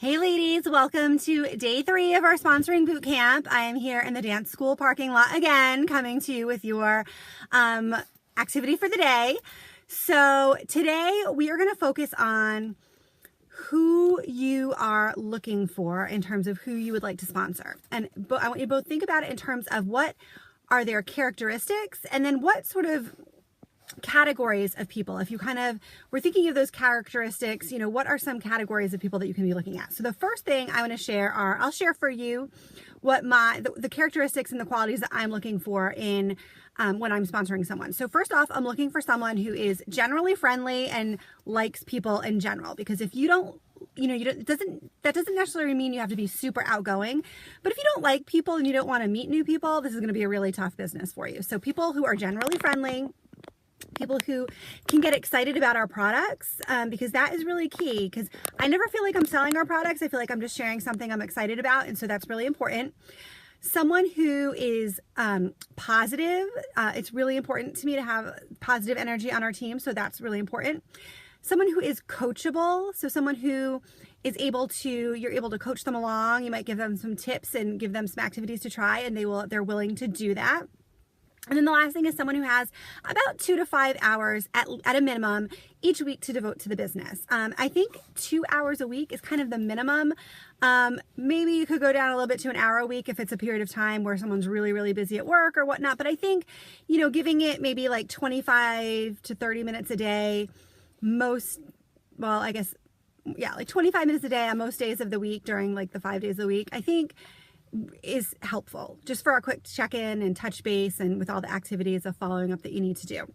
Hey ladies, welcome to day 3 of our sponsoring boot camp. I am here in the dance school parking lot again, coming to you with your activity for the day. So today we are going to focus on who you are looking for in terms of who you would like to sponsor. And I want you to both think about it in terms of what are their characteristics and then what sort of categories of people. If you we're thinking of those characteristics, what are some categories of people that you can be looking at? So the first thing I want to share I'll share for you what the characteristics and the qualities that I'm looking for in when I'm sponsoring someone. So first off, I'm looking for someone who is generally friendly and likes people in general, because if you don't, that doesn't necessarily mean you have to be super outgoing, but if you don't like people and you don't want to meet new people, this is going to be a really tough business for you. So people who are generally friendly, people who can get excited about our products, because that is really key, because I never feel like I'm selling our products. I feel like I'm just sharing something I'm excited about, and so that's really important. Someone who is positive. It's really important to me to have positive energy on our team, so that's really important. Someone who is coachable, so someone who is you're able to coach them along. You might give them some tips and give them some activities to try, and they're willing to do that. And then the last thing is someone who has about 2 to 5 hours at a minimum each week to devote to the business. I think 2 hours a week is kind of the minimum. Maybe you could go down a little bit to an hour a week if it's a period of time where someone's really, really busy at work or whatnot. But I think, giving it maybe like 25 to 30 minutes a day, like 25 minutes a day on most days of the week during like the 5 days of the week, I think is helpful just for a quick check-in and touch base and with all the activities of following up that you need to do.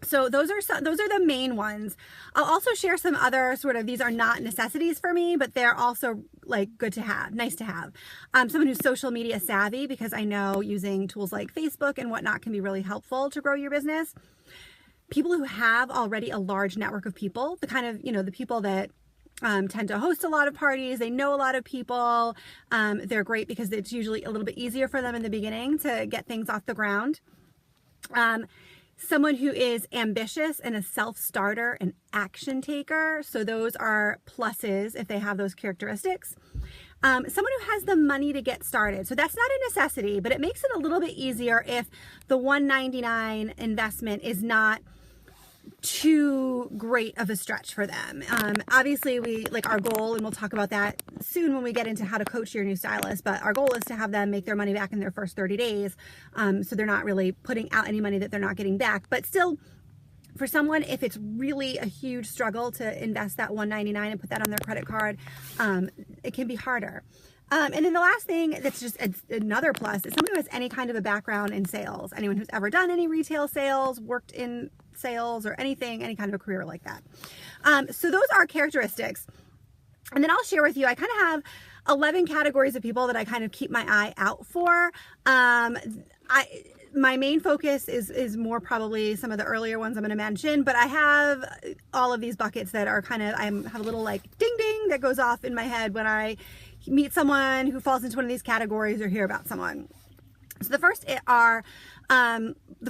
So those are the main ones. I'll also share some other these are not necessities for me, but they're also like good to have, nice to have. Someone who's social media savvy, because I know using tools like Facebook and whatnot can be really helpful to grow your business. People who have already a large network of people, the people that tend to host a lot of parties. They know a lot of people. They're great because it's usually a little bit easier for them in the beginning to get things off the ground. Someone who is ambitious and a self-starter and action taker. So those are pluses if they have those characteristics. Someone who has the money to get started. So that's not a necessity, but it makes it a little bit easier if the $199 investment is not too great of a stretch for them. Obviously our goal, and we'll talk about that soon when we get into how to coach your new stylist, but our goal is to have them make their money back in their first 30 days. So they're not really putting out any money that they're not getting back. But still, for someone, if it's really a huge struggle to invest that $199 and put that on their credit card, it can be harder. And then the last thing that's just another plus is someone who has any kind of a background in sales. Anyone who's ever done any retail sales, worked in sales or anything, any kind of a career like that. So those are characteristics. And then I'll share with you, I kind of have 11 categories of people that I kind of keep my eye out for. My main focus is more probably some of the earlier ones I'm going to mention, but I have all of these buckets that are I have a little like ding ding that goes off in my head when I meet someone who falls into one of these categories or hear about someone. So the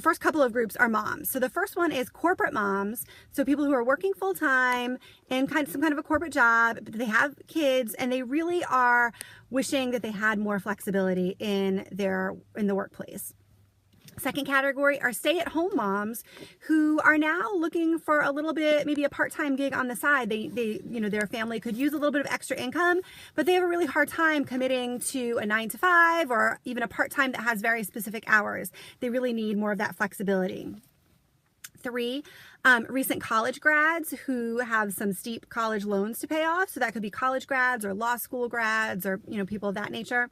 first couple of groups are moms. So the first one is corporate moms. So people who are working full time in some kind of a corporate job, but they have kids and they really are wishing that they had more flexibility in the workplace. Second category are stay-at-home moms who are now looking for a little bit, maybe a part-time gig on the side. Their family could use a little bit of extra income, but they have a really hard time committing to a 9 to 5 or even a part-time that has very specific hours. They really need more of that flexibility. 3, recent college grads who have some steep college loans to pay off. So that could be college grads or law school grads or, people of that nature.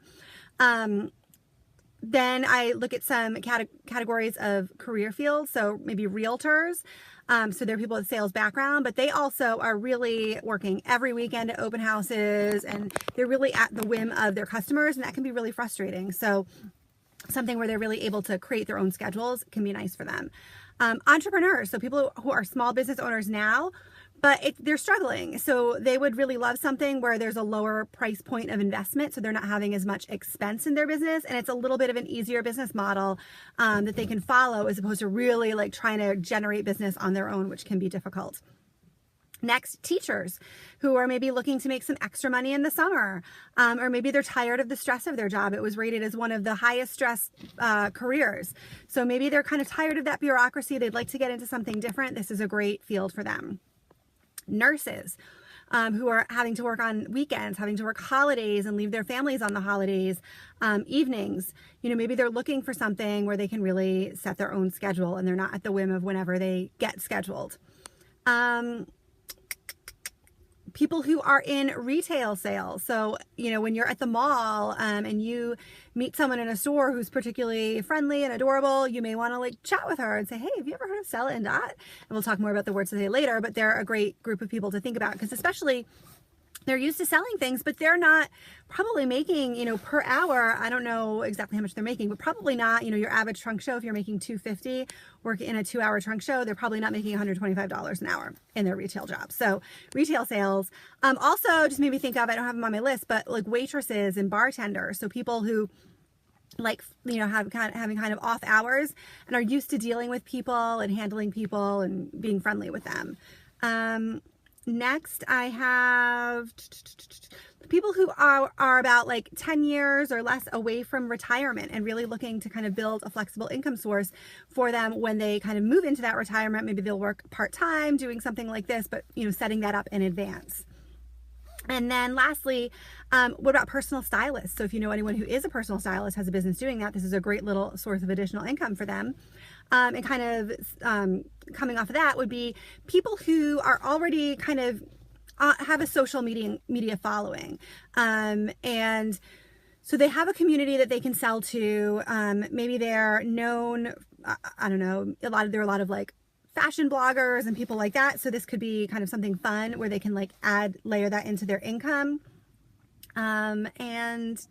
Then I look at some categories of career fields. So maybe realtors. So they're people with sales background, but they also are really working every weekend at open houses and they're really at the whim of their customers. And that can be really frustrating. So something where they're really able to create their own schedules can be nice for them. Entrepreneurs. So people who are small business owners now, but they're struggling. So they would really love something where there's a lower price point of investment. So they're not having as much expense in their business. And it's a little bit of an easier business model that they can follow as opposed to really like trying to generate business on their own, which can be difficult. Next, teachers who are maybe looking to make some extra money in the summer, or maybe they're tired of the stress of their job. It was rated as one of the highest stress careers. So maybe they're kind of tired of that bureaucracy. They'd like to get into something different. This is a great field for them. Nurses who are having to work on weekends, having to work holidays and leave their families on the holidays, evenings. You know, maybe they're looking for something where they can really set their own schedule and they're not at the whim of whenever they get scheduled. People who are in retail sales. So, you know, when you're at the mall and you meet someone in a store who's particularly friendly and adorable, you may want to like chat with her and say, hey, have you ever heard of Sell and Dot? And we'll talk more about the words today later, but they're a great group of people to think about because especially they're used to selling things, but they're not probably making, you know, per hour. I don't know exactly how much they're making, but probably not, you know, your average trunk show. If you're making $250, work in a 2-hour trunk show, they're probably not making $125 an hour in their retail job. So retail sales, also just made me think of, I don't have them on my list, but like waitresses and bartenders. So people who like, you know, having kind of off hours and are used to dealing with people and handling people and being friendly with them. Next, I have people who are about like 10 years or less away from retirement and really looking to kind of build a flexible income source for them when they kind of move into that retirement. Maybe they'll work part-time doing something like this, but, you know, setting that up in advance. And then lastly, what about personal stylists? So if you know anyone who is a personal stylist, has a business doing that, this is a great little source of additional income for them. And kind of coming off of that would be people who are already kind of have a social media following. And so they have a community that they can sell to. Maybe they're known, I don't know, there are a lot of like fashion bloggers and people like that. So this could be kind of something fun where they can like layer that into their income. And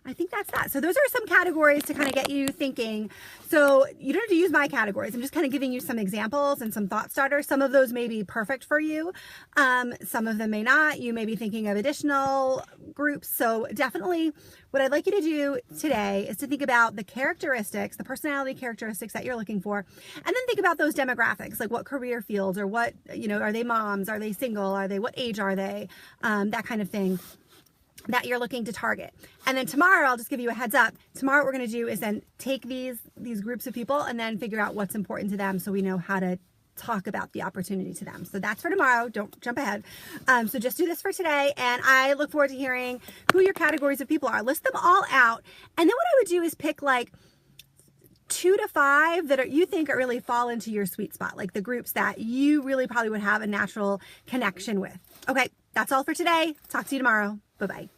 I think that's that. So those are some categories to kind of get you thinking. So you don't have to use my categories. I'm just kind of giving you some examples and some thought starters. Some of those may be perfect for you. Some of them may not. You may be thinking of additional groups. So definitely what I'd like you to do today is to think about the characteristics, the personality characteristics that you're looking for, and then think about those demographics, like what career fields or what, you know, are they moms? Are they single? What age are they? That kind of thing that you're looking to target. And then tomorrow, I'll just give you a heads up. Tomorrow what we're going to do is then take these groups of people and then figure out what's important to them so we know how to talk about the opportunity to them. So that's for tomorrow. Don't jump ahead. So just do this for today. And I look forward to hearing who your categories of people are. List them all out. And then what I would do is pick like 2 to 5 that you think really fall into your sweet spot, like the groups that you really probably would have a natural connection with. Okay, that's all for today. Talk to you tomorrow. Bye-bye.